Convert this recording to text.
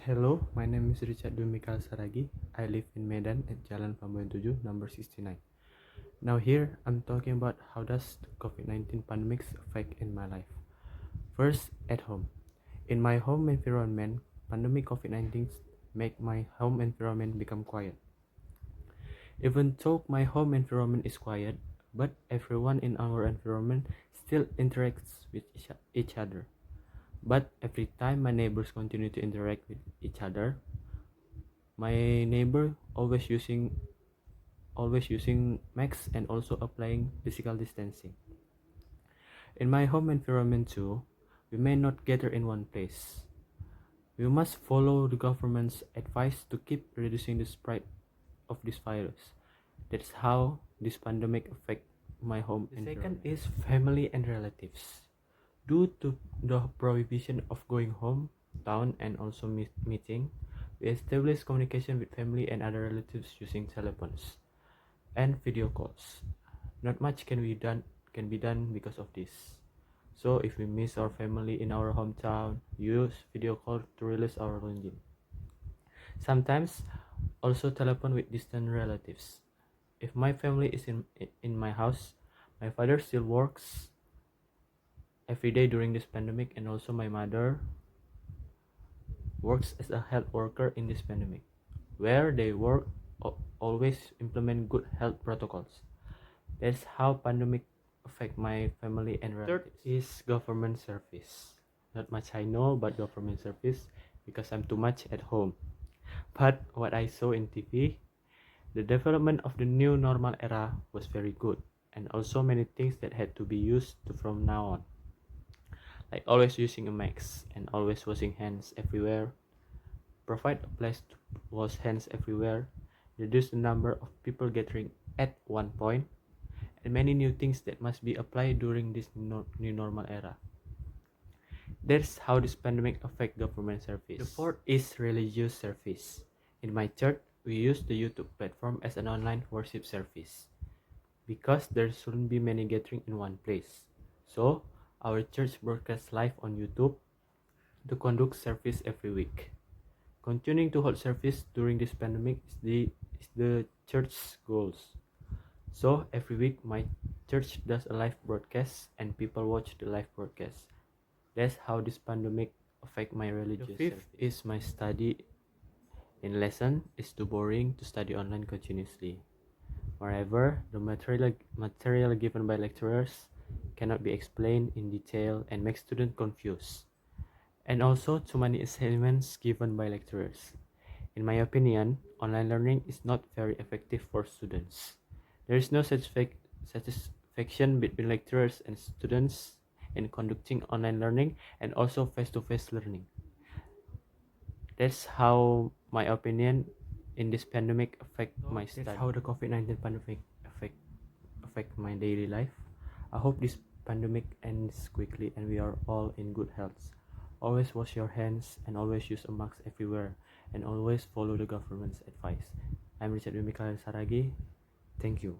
Hello, my name is Richard Saragih. I live in Medan at Jalan Pambuan 7, number 69. Now here, I'm talking about how does the COVID-19 pandemic affect in my life. First, at home. In my home environment, pandemic COVID-19 make my home environment become quiet. Even though my home environment is quiet, but everyone in our environment still interacts with each other. But every time my neighbors continue to interact with each other, my neighbor always using masks and also applying physical distancing. In my home environment too, we may not gather in one place. We must follow the government's advice to keep reducing the spread of this virus. That's how this pandemic affect my home environment. Second is family and relatives. Due to the prohibition of going home, town, and also meeting, we establish communication with family and other relatives using telephones and video calls. Not much can be done because of this. So if we miss our family in our hometown, use video call to release our longing. Sometimes also telephone with distant relatives. If my family is in my house, my father still works every day during this pandemic, and also my mother works as a health worker in this pandemic, where they work always implement good health protocols. That's how pandemic affect my family and relatives. Third is government service. Not much I know about government service because I'm too much at home. But what I saw in TV, the development of the new normal era was very good, and also many things that had to be used from now on, like always using a mask and always washing hands everywhere, provide a place to wash hands everywhere, reduce the number of people gathering at one point, and many new things that must be applied during this new normal era. That's how this pandemic affect government service. The fourth is religious service. In my church, we use the YouTube platform as an online worship service because there shouldn't be many gathering in one place. So our church broadcasts live on YouTube to conduct service every week. Continuing to hold service during this pandemic is the church's goals. So every week my church does a live broadcast and people watch the live broadcast. That's how this pandemic affect my religious service. The fifth is my study in lesson is too boring to study online continuously. Moreover, the material given by lecturers cannot be explained in detail and makes students confused. And also too many assignments given by lecturers. In my opinion, online learning is not very effective for students. There is no satisfaction between lecturers and students in conducting online learning and also face-to-face learning. That's how my opinion in this pandemic affect my study. That's how the COVID-19 pandemic affect my daily life. I hope this pandemic ends quickly and we are all in good health. Always wash your hands and always use a mask everywhere and always follow the government's advice. I'm Richard Saragih. Thank you.